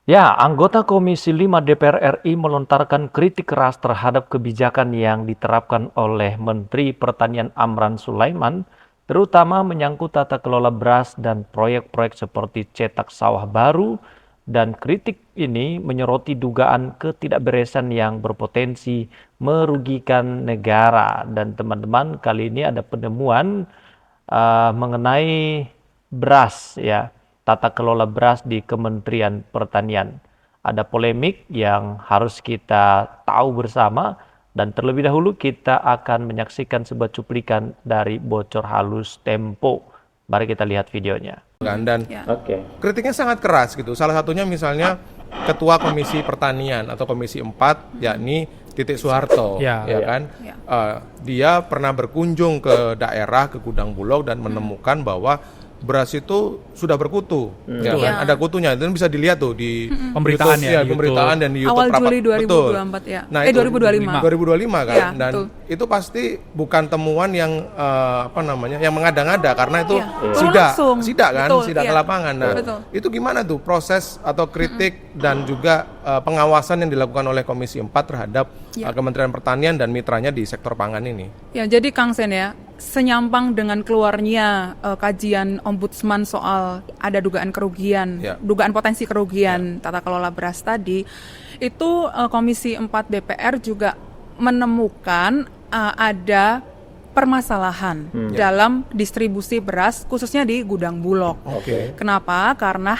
Ya, anggota Komisi 5 DPR RI melontarkan kritik keras terhadap kebijakan yang diterapkan oleh Menteri Pertanian Amran Sulaiman, terutama menyangkut tata kelola beras dan proyek-proyek seperti cetak sawah baru, dan kritik ini menyoroti dugaan ketidakberesan yang berpotensi merugikan negara. Dan teman-teman, kali ini ada penemuan mengenai beras ya, tata kelola beras di Kementerian Pertanian. Ada polemik yang harus kita tahu bersama dan terlebih dahulu kita akan menyaksikan sebuah cuplikan dari bocor halus Tempo. Mari kita lihat videonya. Dan kritiknya sangat keras gitu. Salah satunya misalnya Ketua Komisi Pertanian atau Komisi 4 yakni Titik Soeharto, kan? Dia pernah berkunjung ke daerah, ke gudang Bulog dan menemukan bahwa beras itu sudah berkutu, kan? Ada kutunya, itu bisa dilihat tuh di pemberitaan YouTube, pemberitaan dan di YouTube. Awal Juli 2024 ya. Nah, itu 2025 kan, dan itu pasti bukan temuan yang yang mengada-ngada karena itu sidak kan, sidak ke lapangan. Nah, itu gimana tuh proses atau kritik dan juga pengawasan yang dilakukan oleh Komisi 4 terhadap Kementerian Pertanian dan mitranya di sektor pangan ini? Ya, jadi Kang Sen ya, senyambang dengan keluarnya kajian Ombudsman soal ada dugaan kerugian, dugaan potensi kerugian tata kelola beras tadi, itu Komisi 4 DPR juga menemukan ada permasalahan dalam distribusi beras khususnya di gudang Bulog. Kenapa? Karena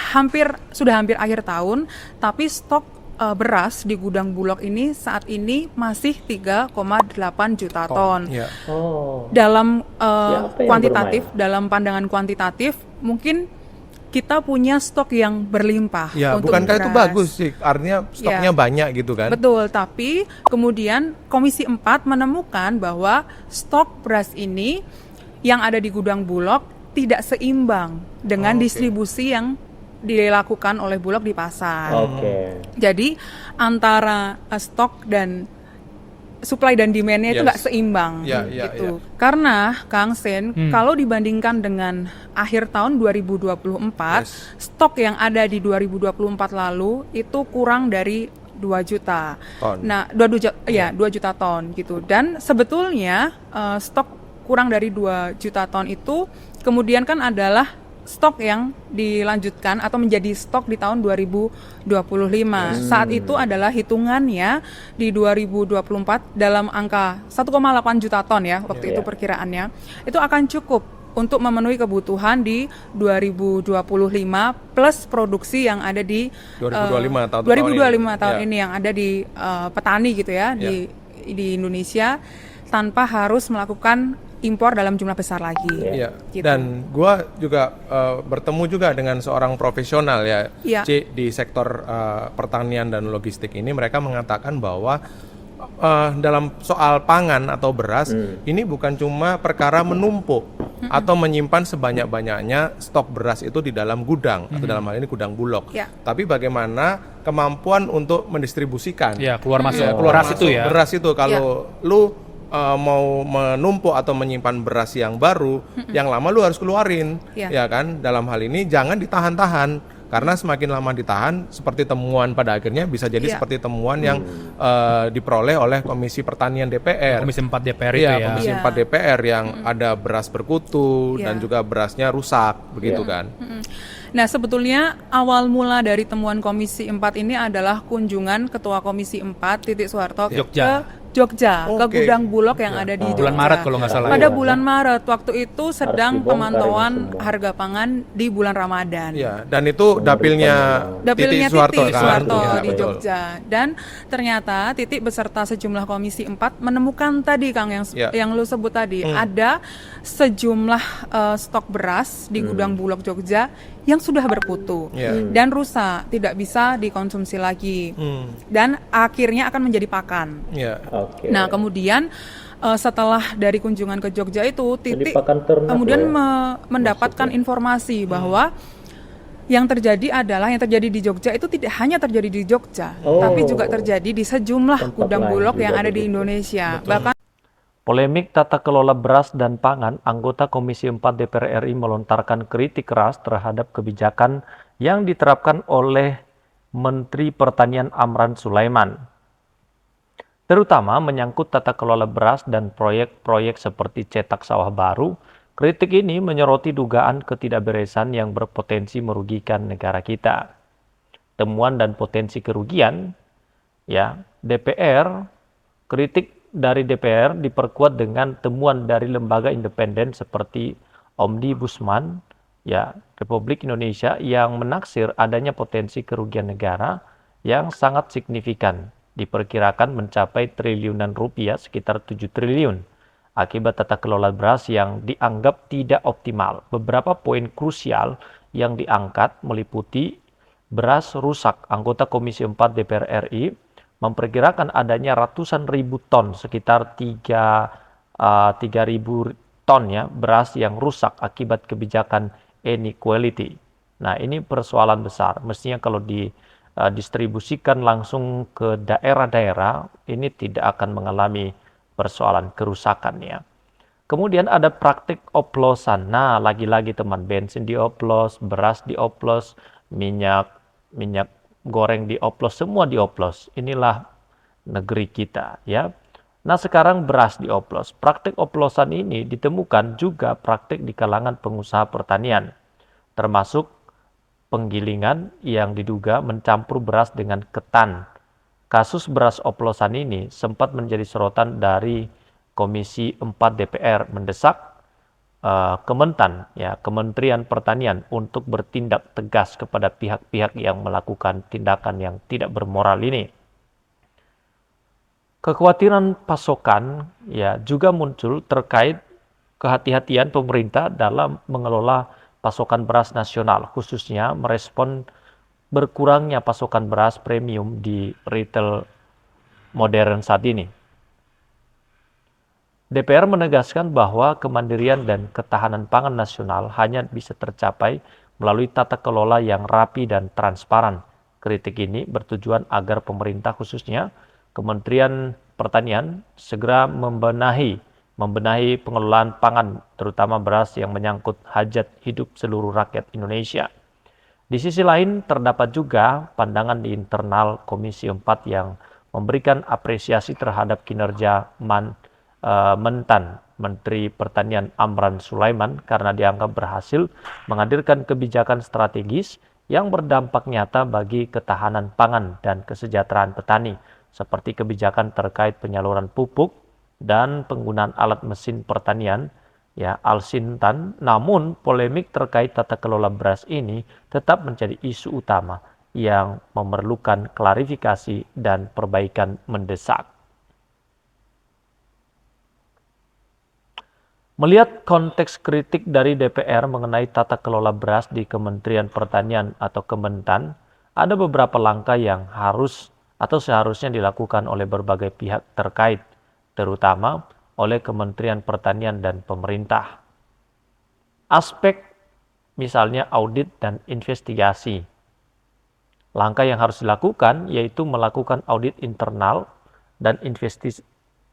sudah hampir akhir tahun, tapi stok beras di gudang Bulog ini saat ini masih 3,8 juta ton. Dalam kuantitatif, dalam pandangan kuantitatif, mungkin kita punya stok yang berlimpah. Untuk bukankah itu bagus sih? Artinya stoknya banyak gitu kan? Betul, tapi kemudian Komisi 4 menemukan bahwa stok beras ini yang ada di gudang Bulog tidak seimbang dengan distribusi yang dilakukan oleh Bulog di pasar. Jadi antara stok dan supply dan demand-nya itu nggak seimbang gitu. Karena Kang Sen, kalau dibandingkan dengan akhir tahun 2024, stok yang ada di 2024 lalu itu kurang dari 2 juta ton. Nah, 2 juta ton gitu. Dan sebetulnya stok kurang dari 2 juta ton itu kemudian kan adalah stok yang dilanjutkan atau menjadi stok di tahun 2025. Saat itu adalah hitungannya di 2024 dalam angka 1,8 juta ton ya, waktu itu perkiraannya. Itu akan cukup untuk memenuhi kebutuhan di 2025 plus produksi yang ada di 2025 tahun ini yang ada di petani gitu ya, di Indonesia tanpa harus melakukan impor dalam jumlah besar lagi. Gitu. Dan gue juga bertemu juga dengan seorang profesional di sektor pertanian dan logistik ini. Mereka mengatakan bahwa dalam soal pangan atau beras ini bukan cuma perkara menumpuk atau menyimpan sebanyak-banyaknya stok beras itu di dalam gudang atau dalam hal ini gudang Bulog. Tapi bagaimana kemampuan untuk mendistribusikan keluar masuk beras itu kalau lu mau menumpuk atau menyimpan beras yang baru, yang lama lu harus keluarin, ya kan? Dalam hal ini jangan ditahan-tahan, karena semakin lama ditahan, seperti temuan pada akhirnya bisa jadi seperti temuan yang diperoleh oleh Komisi Pertanian DPR. Komisi 4 DPR itu ya. Komisi 4 DPR yang ada beras berkutu dan juga berasnya rusak, begitu kan? Nah, sebetulnya awal mula dari temuan Komisi 4 ini adalah kunjungan Ketua Komisi 4 Titik Soeharto ke Jogja, ke gudang Bulog yang ada di Jogja. Bulan Maret kalau nggak salah. Pada bulan Maret, waktu itu sedang pemantauan harga pangan di bulan Ramadan. Dan itu dapilnya Titik Soeharto di Jogja. Dan ternyata Titik beserta sejumlah Komisi 4 menemukan tadi Kang yang lu sebut tadi, ada sejumlah stok beras di gudang Bulog Jogja yang sudah berkutu dan rusak, tidak bisa dikonsumsi lagi, dan akhirnya akan menjadi pakan. Nah, kemudian setelah dari kunjungan ke Jogja itu, Titik kemudian mendapatkan informasi bahwa yang terjadi di Jogja itu tidak hanya terjadi di Jogja, tapi juga terjadi di sejumlah gudang Bulog yang ada di Indonesia. Bahkan polemik tata kelola beras dan pangan, anggota Komisi 4 DPR RI melontarkan kritik keras terhadap kebijakan yang diterapkan oleh Menteri Pertanian Amran Sulaiman, terutama menyangkut tata kelola beras dan proyek-proyek seperti cetak sawah baru. Kritik ini menyoroti dugaan ketidakberesan yang berpotensi merugikan negara kita. Temuan dan potensi kerugian, ya, kritik dari DPR diperkuat dengan temuan dari lembaga independen seperti Ombudsman, ya, Republik Indonesia yang menaksir adanya potensi kerugian negara yang sangat signifikan, diperkirakan mencapai triliunan rupiah, sekitar 7 triliun, akibat tata kelola beras yang dianggap tidak optimal. Beberapa poin krusial yang diangkat meliputi beras rusak. Anggota Komisi 4 DPR RI memperkirakan adanya ratusan ribu ton, sekitar 3.000 ton ya, beras yang rusak akibat kebijakan inequality. Nah, ini persoalan besar. Mestinya kalau didistribusikan langsung ke daerah-daerah, ini tidak akan mengalami persoalan kerusakan ya. Kemudian ada praktik oplosan. Nah, lagi-lagi teman, bensin dioplos, beras dioplos, minyak goreng dioplos, semua dioplos. Inilah negeri kita ya. Nah, sekarang beras dioplos. Praktik oplosan ini ditemukan juga praktik di kalangan pengusaha pertanian, termasuk penggilingan yang diduga mencampur beras dengan ketan. Kasus beras oplosan ini sempat menjadi sorotan dari Komisi 4 DPR, mendesak Kementerian Pertanian untuk bertindak tegas kepada pihak-pihak yang melakukan tindakan yang tidak bermoral ini. Kekhawatiran pasokan ya juga muncul terkait kehati-hatian pemerintah dalam mengelola pasokan beras nasional, khususnya merespon berkurangnya pasokan beras premium di retail modern saat ini. DPR menegaskan bahwa kemandirian dan ketahanan pangan nasional hanya bisa tercapai melalui tata kelola yang rapi dan transparan. Kritik ini bertujuan agar pemerintah, khususnya Kementerian Pertanian, segera membenahi pengelolaan pangan, terutama beras yang menyangkut hajat hidup seluruh rakyat Indonesia. Di sisi lain, terdapat juga pandangan di internal Komisi 4 yang memberikan apresiasi terhadap kinerja mantan Menteri Pertanian Amran Sulaiman karena dianggap berhasil menghadirkan kebijakan strategis yang berdampak nyata bagi ketahanan pangan dan kesejahteraan petani, seperti kebijakan terkait penyaluran pupuk dan penggunaan alat mesin pertanian, ya, Al-Sintan. Namun polemik terkait tata kelola beras ini tetap menjadi isu utama yang memerlukan klarifikasi dan perbaikan mendesak. Melihat konteks kritik dari DPR mengenai tata kelola beras di Kementerian Pertanian atau Kementan, ada beberapa langkah yang harus atau seharusnya dilakukan oleh berbagai pihak terkait, terutama oleh Kementerian Pertanian dan pemerintah. Aspek misalnya audit dan investigasi. Langkah yang harus dilakukan yaitu melakukan audit internal dan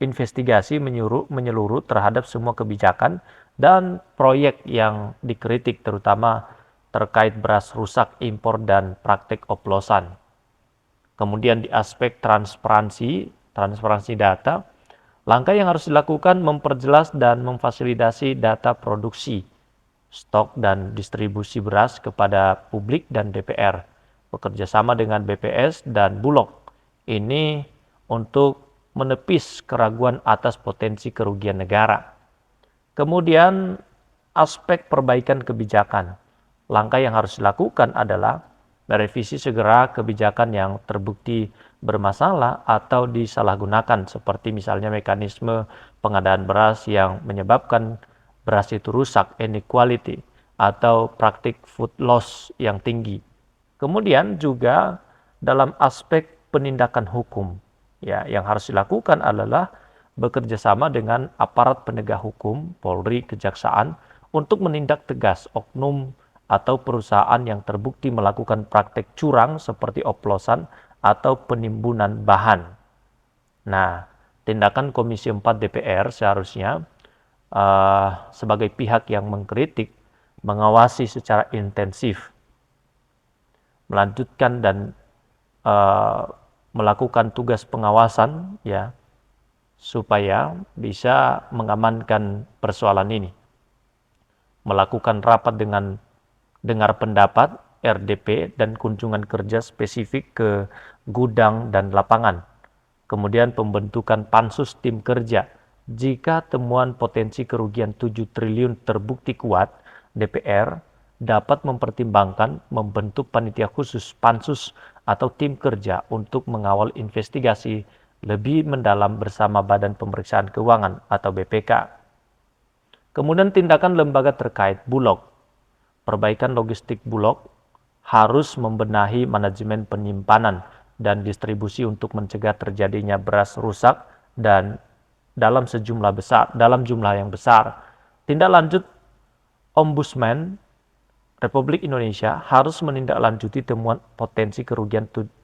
investigasi menyeluruh terhadap semua kebijakan dan proyek yang dikritik, terutama terkait beras rusak impor dan praktik oplosan. Kemudian di aspek transparansi data, langkah yang harus dilakukan memperjelas dan memfasilitasi data produksi, stok dan distribusi beras kepada publik dan DPR, bekerja sama dengan BPS dan Bulog. Ini untuk menepis keraguan atas potensi kerugian negara. Kemudian aspek perbaikan kebijakan. Langkah yang harus dilakukan adalah merevisi segera kebijakan yang terbukti bermasalah atau disalahgunakan, seperti misalnya mekanisme pengadaan beras yang menyebabkan beras itu rusak, inequality, atau praktik food loss yang tinggi. Kemudian juga dalam aspek penindakan hukum, ya, yang harus dilakukan adalah bekerja sama dengan aparat penegak hukum, Polri, Kejaksaan, untuk menindak tegas oknum atau perusahaan yang terbukti melakukan praktek curang seperti oplosan atau penimbunan bahan. Nah, tindakan Komisi 4 DPR seharusnya sebagai pihak yang mengkritik, mengawasi secara intensif, melanjutkan dan melakukan tugas pengawasan ya supaya bisa mengamankan persoalan ini. Melakukan rapat dengan dengar pendapat RDP dan kunjungan kerja spesifik ke gudang dan lapangan. Kemudian pembentukan pansus tim kerja. Jika temuan potensi kerugian 7 triliun terbukti kuat, DPR dapat mempertimbangkan membentuk panitia khusus pansus atau tim kerja untuk mengawal investigasi lebih mendalam bersama Badan Pemeriksaan Keuangan atau BPK. Kemudian tindakan lembaga terkait Bulog. Perbaikan logistik Bulog harus membenahi manajemen penyimpanan dan distribusi untuk mencegah terjadinya beras rusak dan dalam jumlah yang besar. Tindak lanjut Ombudsman Republik Indonesia harus menindaklanjuti temuan potensi kerugian 7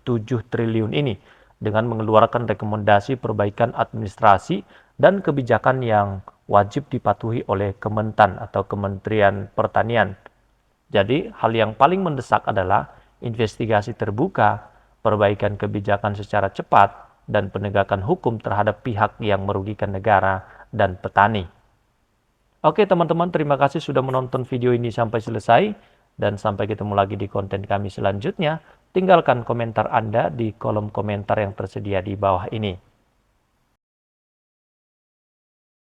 triliun ini dengan mengeluarkan rekomendasi perbaikan administrasi dan kebijakan yang wajib dipatuhi oleh Kementan atau Kementerian Pertanian. Jadi hal yang paling mendesak adalah investigasi terbuka, perbaikan kebijakan secara cepat, dan penegakan hukum terhadap pihak yang merugikan negara dan petani. Oke teman-teman, terima kasih sudah menonton video ini sampai selesai, dan sampai ketemu lagi di konten kami selanjutnya. Tinggalkan komentar Anda di kolom komentar yang tersedia di bawah ini.